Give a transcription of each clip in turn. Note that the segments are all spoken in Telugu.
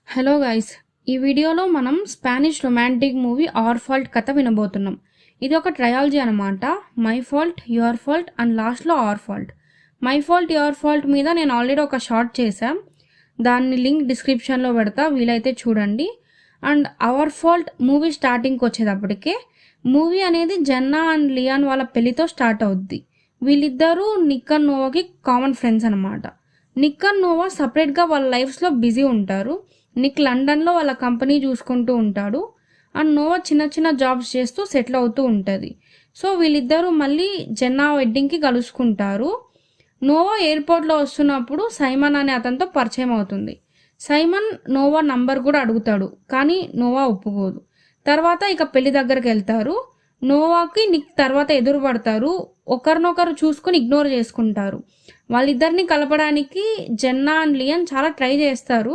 హలో గైస్, ఈ వీడియోలో మనం Spanish romantic movie our fault కథ వినబోతున్నాం. ఇది ఒక ట్రయాలజీ అనమాట. My fault, your fault and లాస్ట్లో our fault. My fault, your fault మీద నేను ఆల్రెడీ ఒక షార్ట్ చేశాం. దాన్ని లింక్ డిస్క్రిప్షన్లో పెడతా, వీలైతే చూడండి. అండ్ అవర్ ఫాల్ట్ మూవీ స్టార్టింగ్కి వచ్చేటప్పటికే మూవీ అనేది జన్నా అండ్ లియాన్ వాళ్ళ పెళ్లితో స్టార్ట్ అవుద్ది. వీళ్ళిద్దరూ నిక్ అండ్ నోవాకి కామన్ ఫ్రెండ్స్ అనమాట. నిక్ అండ్ నోవా సపరేట్గా వాళ్ళ లైఫ్స్లో బిజీ ఉంటారు. నిక్ లండన్లో వాళ్ళ కంపెనీ చూసుకుంటూ ఉంటాడు అండ్ నోవా చిన్న చిన్న జాబ్స్ చేస్తూ సెటిల్ అవుతూ ఉంటుంది. సో వీళ్ళిద్దరూ మళ్ళీ జెన్నా వెడ్డింగ్కి కలుసుకుంటారు. నోవా ఎయిర్పోర్ట్లో వస్తున్నప్పుడు సైమన్ అనే అతనితో పరిచయం అవుతుంది. సైమన్ నోవా నంబర్ కూడా అడుగుతాడు, కానీ నోవా ఒప్పుకోదు. తర్వాత ఇక పెళ్లి దగ్గరికి వెళ్తారు. నోవాకి నిక్ తర్వాత ఎదురు పడతారు. ఒకరినొకరు చూసుకుని ఇగ్నోర్ చేసుకుంటారు. వాళ్ళిద్దరిని కలపడానికి జెన్నా అండ్ లియన్ చాలా ట్రై చేస్తారు,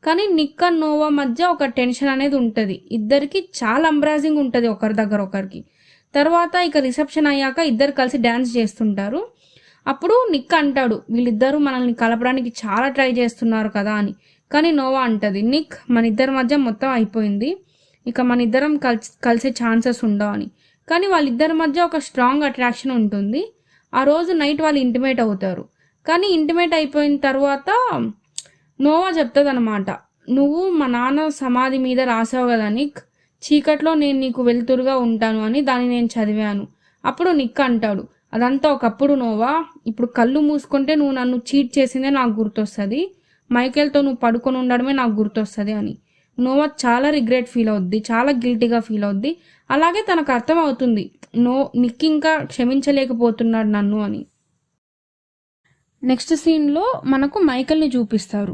కానీ నిక్ అండ్ నోవా మధ్య ఒక టెన్షన్ అనేది ఉంటుంది. ఇద్దరికి చాలా ఎంబ్రాసింగ్ ఉంటుంది ఒకరి దగ్గర ఒకరికి. తర్వాత ఇక రిసెప్షన్ అయ్యాక ఇద్దరు కలిసి డ్యాన్స్ చేస్తుంటారు. అప్పుడు నిక్ అంటాడు, వీళ్ళిద్దరూ మనల్ని కలపడానికి చాలా ట్రై చేస్తున్నారు కదా అని. కానీ నోవా అంటది, నిక్ మన ఇద్దరి మధ్య మొత్తం అయిపోయింది, ఇక మన ఇద్దరం కలిసే ఛాన్సెస్ ఉండవు అని. కానీ వాళ్ళిద్దరి మధ్య ఒక స్ట్రాంగ్ అట్రాక్షన్ ఉంటుంది. ఆ రోజు నైట్ వాళ్ళు ఇంటిమేట్ అవుతారు. కానీ ఇంటిమేట్ అయిపోయిన తర్వాత నోవా చెప్తుంది అనమాట, నువ్వు మా నాన్న సమాధి మీద రాసావు కదా నిక్, చీకట్లో నేను నీకు వెలుతురుగా ఉంటాను అని, దాన్ని నేను చదివాను. అప్పుడు నిక్ అంటాడు, అదంతా ఒకప్పుడు నోవా, ఇప్పుడు కళ్ళు మూసుకుంటే నువ్వు నన్ను చీట్ చేసిందే నాకు గుర్తొస్తుంది, మైకేల్తో నువ్వు పడుకొని ఉండడమే నాకు గుర్తొస్తుంది అని. నోవా చాలా రిగ్రెట్ ఫీల్ అవుద్ది, చాలా గిల్టీగా ఫీల్ అవుద్ది. అలాగే తనకు అర్థం అవుతుంది, నిక్ ఇంకా క్షమించలేకపోతున్నాడు నన్ను అని. నెక్స్ట్ సీన్లో మనకు మైకేల్ని చూపిస్తారు.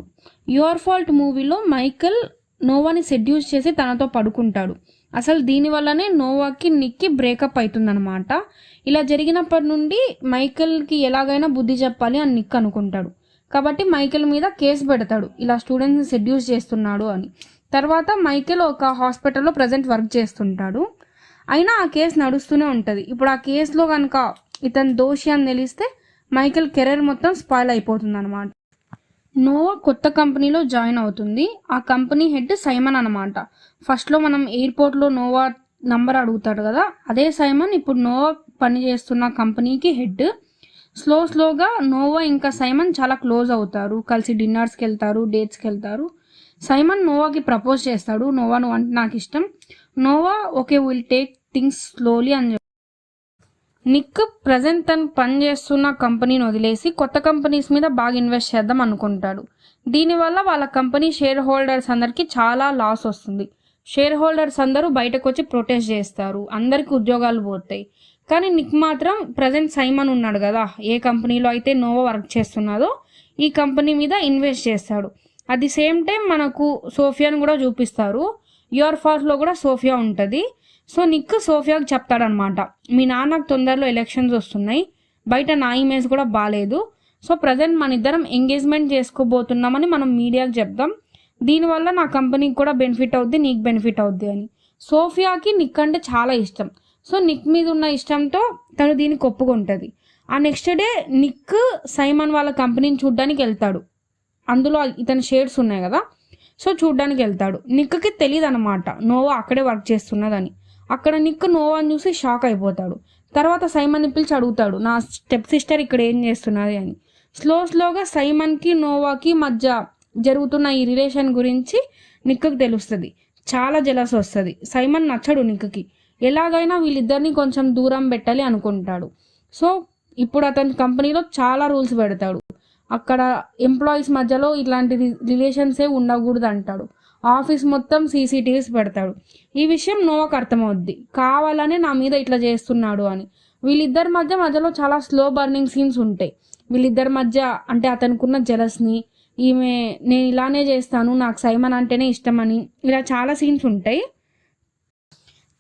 యువర్ ఫాల్ట్ మూవీలో మైకేల్ నోవాని సెడ్యూస్ చేసి తనతో పడుకుంటాడు. అసలు దీనివల్లనే నోవాకి నిక్కి బ్రేకప్ అవుతుందన్నమాట. ఇలా జరిగినప్పటి నుండి మైకేల్కి ఎలాగైనా బుద్ధి చెప్పాలి అని నిక్ అనుకుంటాడు. కాబట్టి మైకేల్ మీద కేసు పెడతాడు, ఇలా స్టూడెంట్స్ని సెడ్యూస్ చేస్తున్నాడు అని. తర్వాత మైకేల్ ఒక హాస్పిటల్లో ప్రజెంట్ వర్క్ చేస్తుంటాడు. అయినా ఆ కేసు నడుస్తూనే ఉంటుంది. ఇప్పుడు ఆ కేసులో కనుక ఇతను దోషి అని తెలిస్తే మైకేల్ కెరీర్ మొత్తం స్పాయిల్ అయిపోతుంది అనమాట. నోవా కొత్త కంపెనీలో జాయిన్ అవుతుంది. ఆ కంపెనీ హెడ్ సైమన్ అనమాట. ఫస్ట్లో మనం ఎయిర్పోర్ట్లో నోవా నంబర్ అడుగుతాడు కదా, అదే సైమన్ ఇప్పుడు నోవా పనిచేస్తున్న కంపెనీకి హెడ్. స్లోగా నోవా ఇంకా సైమన్ చాలా క్లోజ్ అవుతారు. కలిసి డిన్నర్స్కి వెళ్తారు, డేట్స్కి వెళ్తారు. సైమన్ నోవాకి ప్రపోజ్ చేస్తాడు, నోవా నువ్వు అంటే నాకు ఇష్టం. Nova okay will take things slowly అని. నిక్ ప్రజెంట్ తను పనిచేస్తున్న కంపెనీని వదిలేసి కొత్త కంపెనీస్ మీద బాగా ఇన్వెస్ట్ చేద్దాం అనుకుంటాడు. దీనివల్ల వాళ్ళ కంపెనీ షేర్ హోల్డర్స్ అందరికీ చాలా లాస్ వస్తుంది. షేర్ హోల్డర్స్ అందరూ బయటకు వచ్చి ప్రొటెస్ట్ చేస్తారు, అందరికీ ఉద్యోగాలు పోతాయి. కానీ నిక్ మాత్రం ప్రజెంట్ సైమన్ ఉన్నాడు కదా, ఏ కంపెనీలో అయితే నోవా వర్క్ చేస్తున్నదో ఈ కంపెనీ మీద ఇన్వెస్ట్ చేస్తాడు. అట్ ది సేమ్ టైం మనకు సోఫియాను కూడా చూపిస్తారు. యువర్ ఫాల్ట్లో కూడా సోఫియా ఉంటుంది. సో నిక్ సోఫియాకి చెప్తాడనమాట, మీ నాన్నకు తొందరలో ఎలక్షన్స్ వస్తున్నాయి, బయట నా ఇమేజ్ కూడా బాగాలేదు, సో ప్రజెంట్ మన ఇద్దరం ఎంగేజ్మెంట్ చేసుకోబోతున్నామని మనం మీడియాకి చెప్దాం, దీనివల్ల నా కంపెనీకి కూడా బెనిఫిట్ అవుద్ది, నీకు బెనిఫిట్ అవుద్ది అని. సోఫియాకి నిక్ అంటే చాలా ఇష్టం. సో నిక్ మీద ఉన్న ఇష్టంతో తను దీనికి ఒప్పుకుంటుంది. ఆ నెక్స్ట్ డే నిక్ సైమన్ వాళ్ళ కంపెనీని చూడ్డానికి వెళ్తాడు. అందులో ఇతని షేర్స్ ఉన్నాయి కదా, సో చూడ్డానికి వెళ్తాడు. నిక్కి తెలియదు అనమాట నోవా అక్కడే వర్క్ చేస్తున్నదని. అక్కడ నిక్ నోవాని చూసి షాక్ అయిపోతాడు. తర్వాత సైమన్ని పిలిచి అడుగుతాడు, నా స్టెప్ సిస్టర్ ఇక్కడ ఏం చేస్తున్నది అని. స్లోగా సైమన్కి నోవాకి మధ్య జరుగుతున్న ఈ రిలేషన్ గురించి నిక్కి తెలుస్తుంది. చాలా జెలస్ వస్తుంది. సైమన్ నచ్చడు నిక్కి. ఎలాగైనా వీళ్ళిద్దరిని కొంచెం దూరం పెట్టాలి అనుకుంటాడు. సో ఇప్పుడు అతని కంపెనీలో చాలా రూల్స్ పెడతాడు. అక్కడ ఎంప్లాయీస్ మధ్యలో ఇట్లాంటి రిలేషన్సే ఉండకూడదు అంటాడు. ఆఫీస్ మొత్తం సీసీటీవీస్ పెడతాడు. ఈ విషయం నోవాకి అర్థమవుద్ది, కావాలనే నా మీద ఇట్లా చేస్తున్నాడు అని. వీళ్ళిద్దరి మధ్యలో చాలా స్లో బర్నింగ్ సీన్స్ ఉంటాయి. వీళ్ళిద్దరి మధ్య అంటే అతనుకున్న జెలస్ని, ఈమె నేను ఇలానే చేస్తాను, నాకు సైమన్ అంటేనే ఇష్టమని, ఇలా చాలా సీన్స్ ఉంటాయి.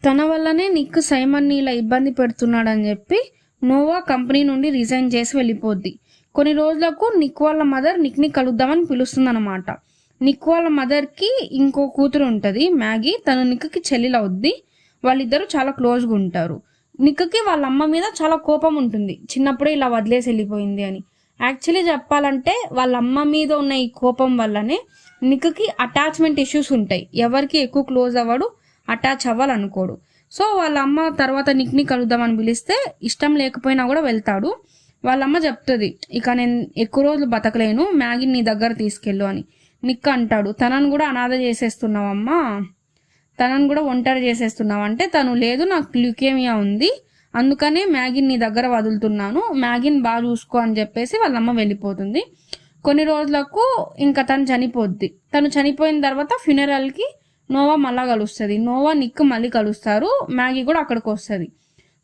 తన వల్లనే నిక్ సైమన్ని ఇలా ఇబ్బంది పెడుతున్నాడని చెప్పి నోవా కంపెనీ నుండి రిజైన్ చేసి వెళ్ళిపోద్ది. కొన్ని రోజులకు నిక్ వాళ్ళ మదర్ నిక్ని కలుద్దామని పిలుస్తుందన్నమాట. నిక్ వాళ్ళ మదర్కి ఇంకో కూతురు ఉంటుంది, మ్యాగీ. తను నిక్కి చెల్లెలు అవుద్ది. వాళ్ళిద్దరూ చాలా క్లోజ్గా ఉంటారు. నిక్కి వాళ్ళ అమ్మ మీద చాలా కోపం ఉంటుంది, చిన్నప్పుడే ఇలా వదిలేసి వెళ్ళిపోయింది అని. యాక్చువల్లీ చెప్పాలంటే వాళ్ళ అమ్మ మీద ఉన్న ఈ కోపం వల్లనే నిక్కి అటాచ్మెంట్ ఇష్యూస్ ఉంటాయి. ఎవరికి ఎక్కువ క్లోజ్ అవ్వడు, అటాచ్ అవ్వాలనుకోడు. సో వాళ్ళ అమ్మ తర్వాత నిక్ని కలుద్దామని పిలిస్తే ఇష్టం లేకపోయినా కూడా వెళ్తాడు. వాళ్ళమ్మ చెప్తుంది, ఇక నేను ఎక్కువ రోజులు బతకలేను, మ్యాగీని నీ దగ్గర తీసుకెళ్ళు అని. నిక్ అంటాడు, తనను కూడా అనాథ చేసేస్తున్నావమ్మా, తనను కూడా ఒంటరి చేసేస్తున్నావు అంటే తను లేదు, నాకు ల్యూకేమియా ఉంది, అందుకనే మ్యాగీని నీ దగ్గర వదులుతున్నాను, మ్యాగీని బాగా చూసుకో అని చెప్పేసి వాళ్ళమ్మ వెళ్ళిపోతుంది. కొన్ని రోజులకు ఇంకా తను చనిపోద్ది. తను చనిపోయిన తర్వాత ఫ్యూనరల్కి నోవా మళ్ళా కలుస్తుంది. నోవా నిక్ మళ్ళీ కలుస్తారు. మ్యాగీ కూడా అక్కడికి వస్తుంది.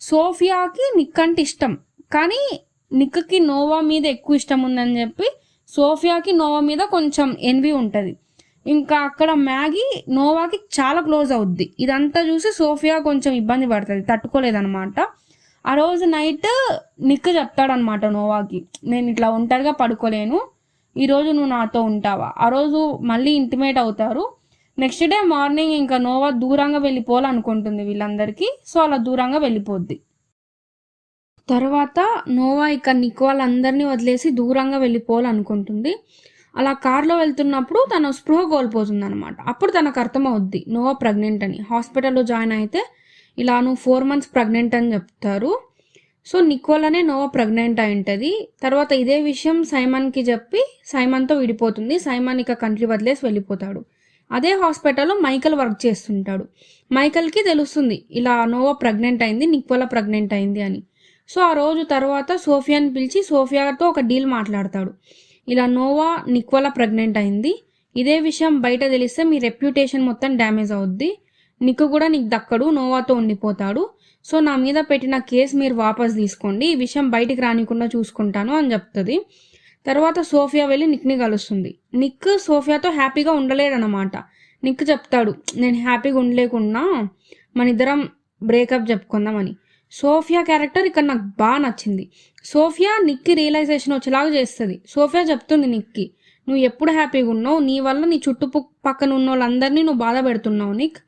సోఫియాకి నిక్ అంటే ఇష్టం, కానీ నిక్కి నోవా మీద ఎక్కువ ఇష్టం ఉందని చెప్పి సోఫియాకి నోవా మీద కొంచెం ఎన్వి ఉంటుంది. ఇంకా అక్కడ మ్యాగీ నోవాకి చాలా క్లోజ్ అవుద్ది. ఇదంతా చూసి సోఫియా కొంచెం ఇబ్బంది పడుతుంది, తట్టుకోలేదనమాట. ఆ రోజు నైట్ నిక్ చెప్తాడనమాట నోవాకి, నేను ఇట్లా ఒంటరిగా పడుకోలేను, ఈరోజు నువ్వు నాతో ఉంటావా. ఆ రోజు మళ్ళీ ఇంటిమేట్ అవుతారు. నెక్స్ట్ డే మార్నింగ్ ఇంకా నోవా దూరంగా వెళ్ళిపోవాలనుకుంటుంది వీళ్ళందరికీ. సో అలా దూరంగా వెళ్ళిపోద్ది. తర్వాత నోవా ఇక నిక్ వాళ్ళందరినీ వదిలేసి దూరంగా వెళ్ళిపోవాలనుకుంటుంది. అలా కార్లో వెళ్తున్నప్పుడు తను స్పృహ కోల్పోతుంది అనమాట. అప్పుడు తనకు అర్థమవుద్ది నోవా ప్రెగ్నెంట్ అని. హాస్పిటల్లో జాయిన్ అయితే ఇలా నువ్వు 4 months ప్రెగ్నెంట్ అని చెప్తారు. సో నిక్ వల్లనే నోవా ప్రెగ్నెంట్ అయి ఉంటుంది. తర్వాత ఇదే విషయం సైమన్కి చెప్పి సైమన్తో విడిపోతుంది. సైమన్ ఇక కంట్రీ వదిలేసి వెళ్ళిపోతాడు. అదే హాస్పిటల్లో మైకల్ వర్క్ చేస్తుంటాడు. మైకల్కి తెలుస్తుంది ఇలా నోవా ప్రెగ్నెంట్ అయింది, నిక్ వల్ల ప్రెగ్నెంట్ అయింది అని. సో ఆ రోజు తర్వాత సోఫియాని పిలిచి సోఫియాతో ఒక డీల్ మాట్లాడతాడు. ఇలా నోవా నిక్ వల్ల ప్రెగ్నెంట్ అయింది, ఇదే విషయం బయట తెలిస్తే మీ రెప్యుటేషన్ మొత్తం డ్యామేజ్ అవుద్ది, నిక్ కూడా నీకు దక్కడు, నోవాతో ఉండిపోతాడు. సో నా మీద పెట్టిన కేసు మీరు వాపస్ తీసుకోండి, ఈ విషయం బయటికి రానికుండా చూసుకుంటాను అని చెప్తుంది. తర్వాత సోఫియా వెళ్ళి నిక్ని కలుస్తుంది. నిక్ సోఫియాతో హ్యాపీగా ఉండలేడనమాట. నిక్ చెప్తాడు, నేను హ్యాపీగా ఉండలేకున్నా మన ఇద్దరం బ్రేకప్ చెప్పుకుందామని. సోఫియా క్యారెక్టర్ ఇక్కడ నాకు బాగా నచ్చింది. సోఫియా నిక్కి రియలైజేషన్ వచ్చేలాగా చేస్తుంది. సోఫియా చెప్తుంది నిక్కి, నువ్వు ఎప్పుడు హ్యాపీగా ఉన్నావు, నీ వల్ల నీ చుట్టుపక్కన ఉన్న వాళ్ళందరినీ నువ్వు బాధ పెడుతున్నావు నిక్,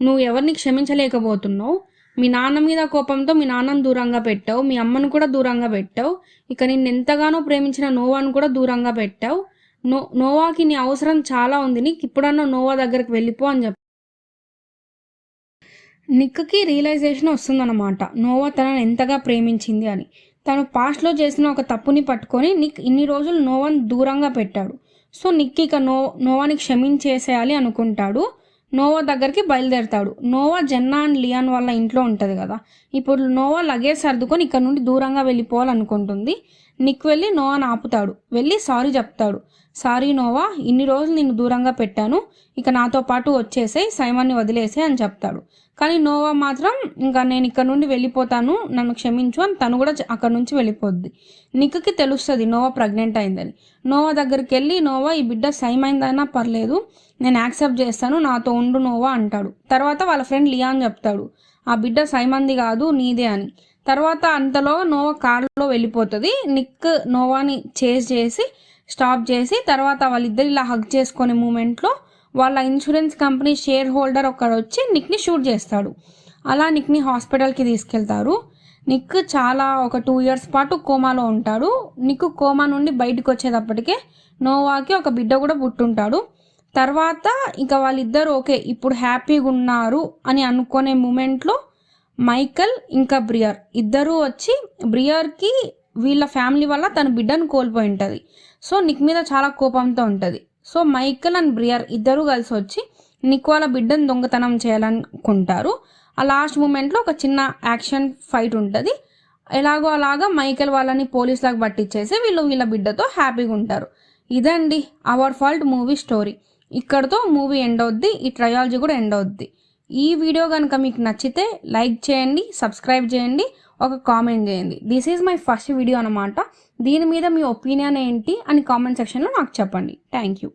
నువ్వు ఎవరిని క్షమించలేకపోతున్నావు, మీ నాన్న మీద కోపంతో మీ నాన్నను దూరంగా పెట్టావు, మీ అమ్మను కూడా దూరంగా పెట్టావు, ఇక నిన్ను ఎంతగానో ప్రేమించిన నోవాను కూడా దూరంగా పెట్టావు, నోవాకి నీ అవసరం చాలా ఉంది, నీకు ఇప్పుడన్నా నోవా దగ్గరికి వెళ్ళిపో అని చెప్పి నిక్కి రియలైజేషన్ వస్తుందన్నమాట నోవా తనని ఎంతగా ప్రేమించింది అని. తను పాస్ట్లో చేసిన ఒక తప్పుని పట్టుకొని నిక్ ఇన్ని రోజులు నోవాని దూరంగా పెట్టాడు. సో నిక్ ఇక నోవాని క్షమించేసేయాలి అనుకుంటాడు. నోవా దగ్గరికి బయలుదేరుతాడు. నోవా జెన్నా అండ్ లియాన్ వాళ్ళ ఇంట్లో ఉంటుంది కదా. ఇప్పుడు నోవా లగేజ్ సర్దుకొని ఇక్కడ నుండి దూరంగా వెళ్ళిపోవాలనుకుంటుంది. నిక్ వెళ్ళి నోవాని ఆపుతాడు. వెళ్ళి సారీ చెప్తాడు. సారీ నోవా, ఇన్ని రోజులు నిన్ను దూరంగా పెట్టాను, ఇక నాతో పాటు వచ్చేసేయ్, సైమన్ని వదిలేసే అని చెప్తాడు. కానీ నోవా మాత్రం ఇంకా నేను ఇక్కడ నుండి వెళ్ళిపోతాను, నన్ను క్షమించు అని తను కూడా అక్కడ నుంచి వెళ్ళిపోద్ది. నిక్కి తెలుస్తుంది నోవా ప్రెగ్నెంట్ అయిందని. నోవా దగ్గరికి వెళ్ళి, నోవా ఈ బిడ్డ సైమైందైనా పర్లేదు, నేను యాక్సెప్ట్ చేస్తాను, నాతో ఉండు నోవా అంటాడు. తర్వాత వాళ్ళ ఫ్రెండ్ లియాన్ చెప్తాడు, ఆ బిడ్డ సైమంది కాదు నీదే అని. తర్వాత అంతలో నోవా కార్లో వెళ్ళిపోతుంది. నిక్ నోవాని చేసి స్టాప్ చేసి తర్వాత వాళ్ళిద్దరు ఇలా హగ్ చేసుకునే మూమెంట్లో వాళ్ళ ఇన్సూరెన్స్ కంపెనీ షేర్ హోల్డర్ ఒకడు వచ్చి నిక్ని షూట్ చేస్తాడు. అలా నిక్ని హాస్పిటల్కి తీసుకెళ్తారు. నిక్ చాలా ఒక 2 years పాటు కోమాలో ఉంటాడు. నిక్ కోమా నుండి బయటకు వచ్చేటప్పటికే నోవాకి ఒక బిడ్డ కూడా పుట్టుంటాడు. తర్వాత ఇక వాళ్ళిద్దరు ఓకే ఇప్పుడు హ్యాపీగా ఉన్నారు అని అనుకునే మూమెంట్లో మైకల్ ఇంకా బ్రియర్ ఇద్దరూ వచ్చి, బ్రియర్కి వీళ్ళ ఫ్యామిలీ వల్ల తన బిడ్డను కోల్పోయి ఉంటుంది. సో నిక్ మీద చాలా కోపంతో ఉంటుంది. సో మైకల్ అండ్ బ్రియర్ ఇద్దరూ కలిసి వచ్చి నిక్ వాళ్ళ బిడ్డను దొంగతనం చేయాలనుకుంటారు. ఆ లాస్ట్ మూమెంట్లో ఒక చిన్న యాక్షన్ ఫైట్ ఉంటుంది. ఎలాగో అలాగా మైకల్ వాళ్ళని పోలీసులకు పట్టించేసి వీళ్ళ బిడ్డతో హ్యాపీగా ఉంటారు. ఇదండి అవర్ ఫాల్ట్ మూవీ స్టోరీ. ఇక్కడతో మూవీ ఎండ్ అవుద్ది, ఈ ట్రయాలజీ కూడా ఎండ్ అవుద్ది. ఈ వీడియో కనుక మీకు నచ్చితే లైక్ చేయండి, సబ్స్క్రైబ్ చేయండి, ఒక కామెంట్ చేయండి. This is my first video అనమాట. దీని మీద మీ ఒపీనియన్ ఏంటి అని కామెంట్ సెక్షన్లో నాకు చెప్పండి. Thank you.